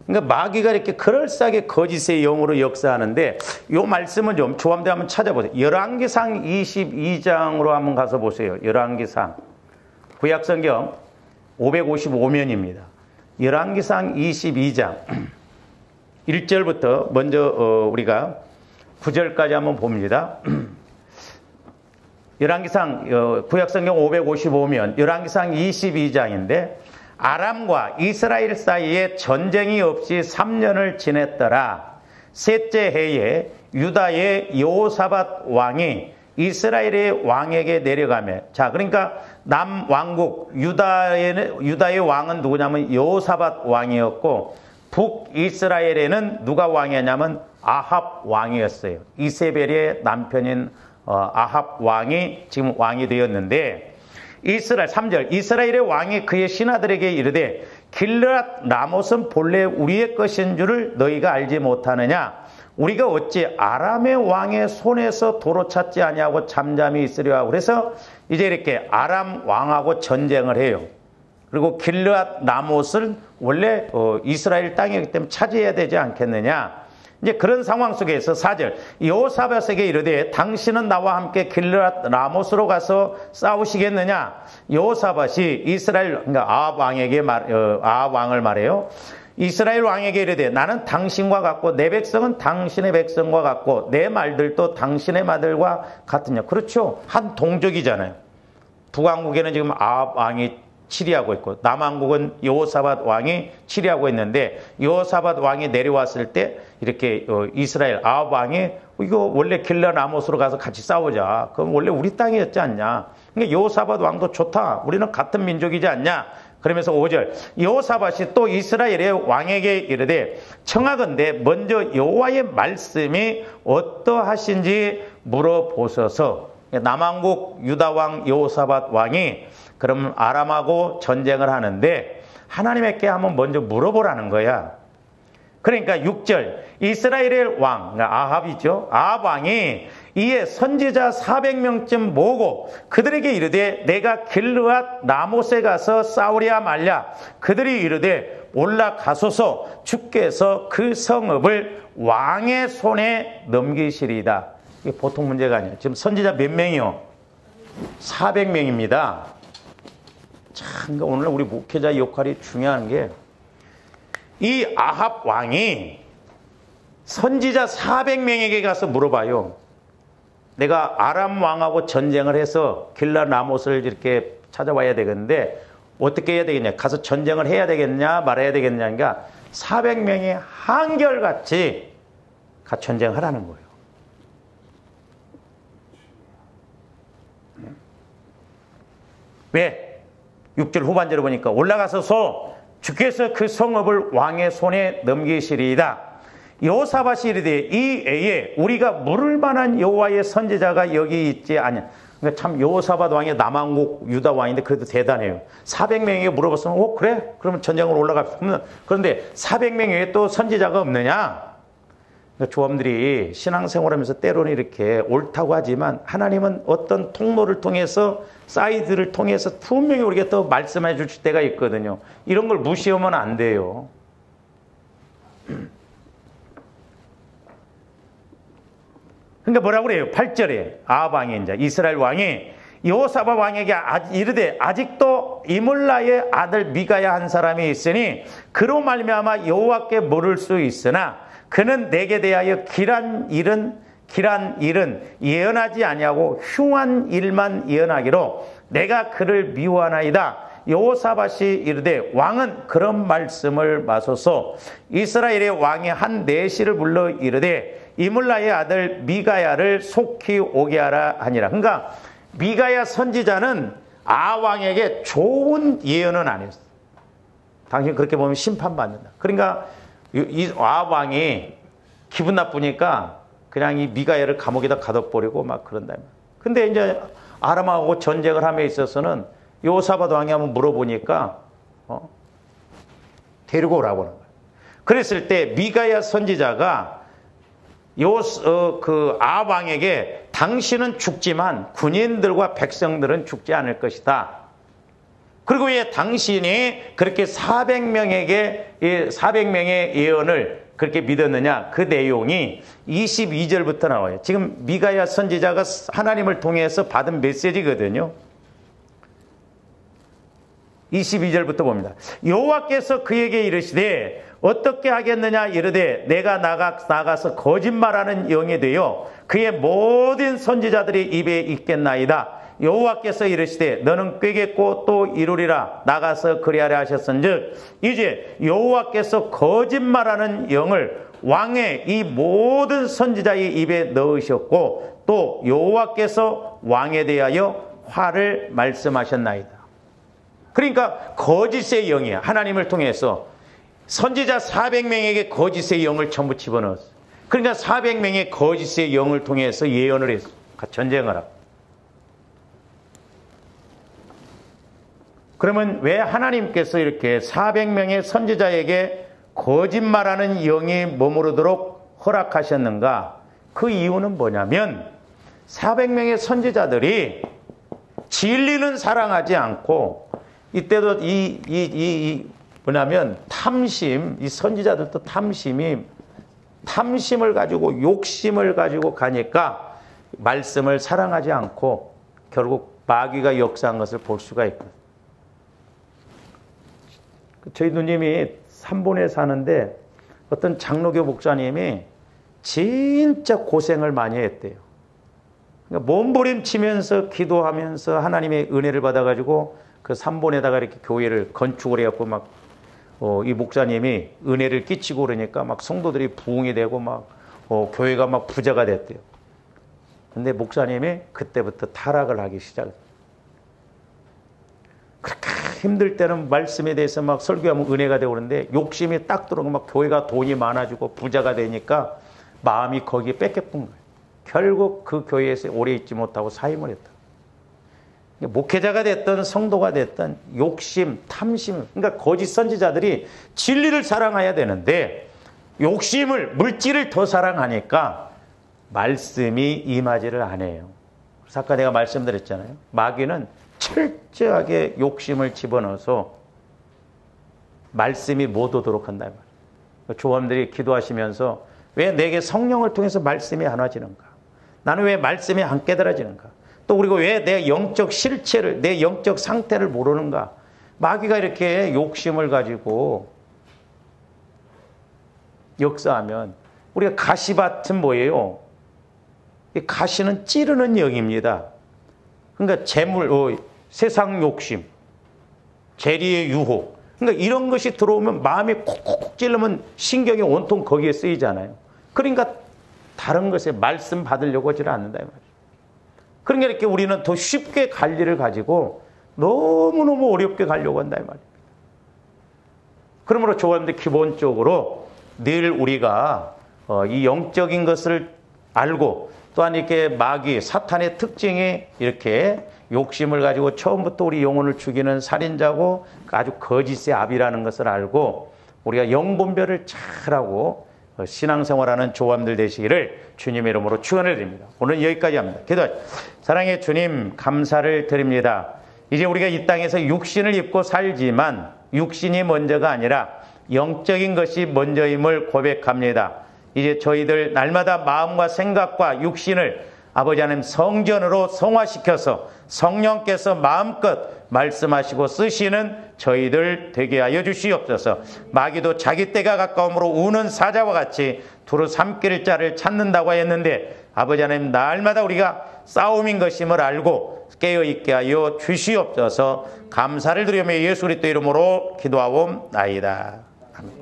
그러니까 마귀가 이렇게 그럴싸하게 거짓의 영으로 역사하는데, 이 말씀은 좀 조함대 한번 찾아보세요. 열왕기상 22장으로 한번 가서 보세요. 열왕기상. 구약성경 555면입니다. 열왕기상 22장 1절부터 먼저 우리가 9절까지 한번 봅니다. 열왕기상 구약성경 555면 열왕기상 22장인데, 아람과 이스라엘 사이에 전쟁이 없이 3년을 지냈더라. 셋째 해에 유다의 여호사밧 왕이 이스라엘의 왕에게 내려가며, 자, 그러니까 남왕국 유다의 왕은 누구냐면 여호사밧 왕이었고, 북이스라엘에는 누가 왕이었냐면 아합 왕이었어요. 이세벨의 남편인 아합 왕이 지금 왕이 되었는데, 3절 이스라엘의 왕이 그의 신하들에게 이르되, 길르앗 라못은 본래 우리의 것인 줄을 너희가 알지 못하느냐? 우리가 어찌 아람의 왕의 손에서 도로 찾지 아니하고 잠잠히 있으려 하고, 그래서 이제 이렇게 아람 왕하고 전쟁을 해요. 그리고 길르앗 라못을 원래 이스라엘 땅이기 때문에 차지해야 되지 않겠느냐. 이제 그런 상황 속에서 4절 여호사밧에게 이르되 당신은 나와 함께 길르앗 라못으로 가서 싸우시겠느냐. 여호사밧이 이스라엘, 그러니까 아합 왕을 말해요. 이스라엘 왕에게 이르되 나는 당신과 같고 내 백성은 당신의 백성과 같고 내 말들도 당신의 말들과 같으냐. 그렇죠. 한 동족이잖아요. 북왕국에는 지금 아합 왕이 치리하고 있고 남왕국은 여호사밧 왕이 치리하고 있는데, 여호사밧 왕이 내려왔을 때 이렇게 이스라엘 아합 왕이 이거 원래 길르앗 라못으로 가서 같이 싸우자. 그럼 원래 우리 땅이었지 않냐. 그러니까 여호사밧 왕도 좋다. 우리는 같은 민족이지 않냐. 그러면서 5절 여호사밧이 또 이스라엘의 왕에게 이르되 청하건대 먼저 여호와의 말씀이 어떠하신지 물어보소서. 남왕국 유다왕 여호사밧 왕이 그럼 아람하고 전쟁을 하는데 하나님께 한번 먼저 물어보라는 거야. 그러니까 6절 이스라엘의 왕, 그러니까 아합이죠. 아합 왕이 이에 선지자 400명쯤 모으고 그들에게 이르되 내가 길르앗 라못에 가서 싸우랴 말랴. 그들이 이르되 올라가소서. 주께서 그 성읍을 왕의 손에 넘기시리이다. 이게 보통 문제가 아니에요. 지금 선지자 몇 명이요? 400명입니다. 참, 오늘 우리 목회자 역할이 중요한 게, 이 아합 왕이 선지자 400명에게 가서 물어봐요. 내가 아람 왕하고 전쟁을 해서 길르앗 라못을 이렇게 찾아와야 되겠는데 어떻게 해야 되겠냐. 가서 전쟁을 해야 되겠냐 말아야 되겠냐니까 400명이 한결같이 같이 전쟁하라는 거예요. 왜? 6절 후반절을 보니까 올라가서서 주께서 그 성읍을 왕의 손에 넘기시리이다. 여호사밧이 이르되 이 애에 우리가 물을 만한 여호와의 선지자가 여기 있지 않냐. 그러니까 참 여호사밧 왕이 남왕국 유다 왕인데 그래도 대단해요. 400명에게 물어봤으면 그래? 그러면 전쟁으로 올라갑시다. 그런데 400명 외에 또 선지자가 없느냐? 그러니까 조합들이 신앙생활하면서 때로는 이렇게 옳다고 하지만 하나님은 어떤 통로를 통해서 사이드를 통해서 분명히 우리에게 또 말씀해 주실 때가 있거든요. 이런 걸 무시하면 안 돼요. 그러니까 뭐라고 그래요? 8절에 아합 왕이 이제 이스라엘 왕이 여호사밧 왕에게 이르되 아직도 이물라의 아들 미가야 한 사람이 있으니 그로 말미암아 여호와께 물을 수 있으나 그는 내게 대하여 길한 일은 예언하지 아니하고 흉한 일만 예언하기로 내가 그를 미워하나이다. 여호사밧이 이르되 왕은 그런 말씀을 마소서. 이스라엘의 왕이 한 내시를 불러 이르되 이물라의 아들 미가야를 속히 오게 하라 하니라. 그러니까 미가야 선지자는 아왕에게 좋은 예언은 안 했어. 당신 그렇게 보면 심판받는다. 그러니까 이 아왕이 기분 나쁘니까 그냥 이 미가야를 감옥에다 가둬버리고 막 그런다. 근데 이제 아람하고 전쟁을 함에 있어서는 여호사밧 왕이 한번 물어보니까 데리고 오라고 하는 거예요. 그랬을 때 미가야 선지자가 아합 왕에게 당신은 죽지만 군인들과 백성들은 죽지 않을 것이다. 그리고 왜 당신이 그렇게 400명의 예언을 그렇게 믿었느냐? 그 내용이 22절부터 나와요. 지금 미가야 선지자가 하나님을 통해서 받은 메시지거든요. 22절부터 봅니다. 여호와께서 그에게 이르시되 어떻게 하겠느냐 이르되 내가 나가서 거짓말하는 영이 되어 그의 모든 선지자들의 입에 있겠나이다. 여호와께서 이르시되 너는 꾀겠고 또 이루리라. 나가서 그리하라 하셨은즉 이제 여호와께서 거짓말하는 영을 왕의 이 모든 선지자의 입에 넣으셨고 또 여호와께서 왕에 대하여 화를 말씀하셨나이다. 그러니까 거짓의 영이야. 하나님을 통해서 선지자 400명에게 거짓의 영을 전부 집어넣었어. 그러니까 400명의 거짓의 영을 통해서 예언을 했어. 전쟁을 하고. 그러면 왜 하나님께서 이렇게 400명의 선지자에게 거짓말하는 영이 머무르도록 허락하셨는가? 그 이유는 뭐냐면 400명의 선지자들이 진리는 사랑하지 않고 이때도 뭐냐면 탐심, 이 선지자들도 탐심을 가지고 욕심을 가지고 가니까 말씀을 사랑하지 않고 결국 마귀가 역사한 것을 볼 수가 있거든요. 저희 누님이 삼본에 사는데 어떤 장로교 목사님이 진짜 고생을 많이 했대요. 그러니까 몸부림치면서 기도하면서 하나님의 은혜를 받아가지고 그 삼본에다가 이렇게 교회를 건축을 해갖고 막 이 목사님이 은혜를 끼치고 그러니까 막 성도들이 부흥이 되고 막 교회가 막 부자가 됐대요. 근데 목사님이 그때부터 타락을 하기 시작했어요. 그렇게 힘들 때는 말씀에 대해서 막 설교하면 은혜가 되고 그러는데 욕심이 딱 들어오고 막 교회가 돈이 많아지고 부자가 되니까 마음이 거기에 뺏겨뿐 거예요. 결국 그 교회에서 오래 있지 못하고 사임을 했다. 목회자가 됐든 성도가 됐든 욕심, 탐심, 그러니까 거짓 선지자들이 진리를 사랑해야 되는데 욕심을, 물질을 더 사랑하니까 말씀이 임하지를 않아요. 그래서 아까 내가 말씀드렸잖아요. 마귀는 철저하게 욕심을 집어넣어서 말씀이 못 오도록 한다. 조함들이 기도하시면서 왜 내게 성령을 통해서 말씀이 안 와지는가? 나는 왜 말씀이 안 깨달아지는가? 또 그리고 왜 내 영적 실체를, 내 영적 상태를 모르는가? 마귀가 이렇게 욕심을 가지고 역사하면 우리가 가시밭은 뭐예요? 이 가시는 찌르는 영입니다. 그러니까 재물, 세상 욕심, 재리의 유혹. 그러니까 이런 것이 들어오면 마음이 콕콕 찔르면 신경이 온통 거기에 쓰이잖아요. 그러니까 다른 것에 말씀 받으려고 하지 않는다 이 말이에요. 그러니까 이렇게 우리는 더 쉽게 갈 일을 가지고 너무너무 어렵게 가려고 한다 이 말입니다. 그러므로 조합원들 기본적으로 늘 우리가 이 영적인 것을 알고 또한 이렇게 마귀, 사탄의 특징이 이렇게 욕심을 가지고 처음부터 우리 영혼을 죽이는 살인자고 아주 거짓의 압이라는 것을 알고 우리가 영분별을 잘하고 신앙생활하는 조함들 되시기를 주님의 이름으로 축원을 드립니다. 오늘 여기까지 합니다. 기도하시죠. 사랑의 주님 감사를 드립니다. 이제 우리가 이 땅에서 육신을 입고 살지만 육신이 먼저가 아니라 영적인 것이 먼저임을 고백합니다. 이제 저희들 날마다 마음과 생각과 육신을 아버지 하나님 성전으로 성화시켜서 성령께서 마음껏 말씀하시고 쓰시는 저희들 되게 하여 주시옵소서. 마귀도 자기 때가 가까움으로 우는 사자와 같이 두루 삼킬 자를 찾는다고 했는데 아버지 하나님 날마다 우리가 싸움인 것임을 알고 깨어있게 하여 주시옵소서. 감사를 드리며 예수 그리스도 이름으로 기도하옵나이다. 아멘.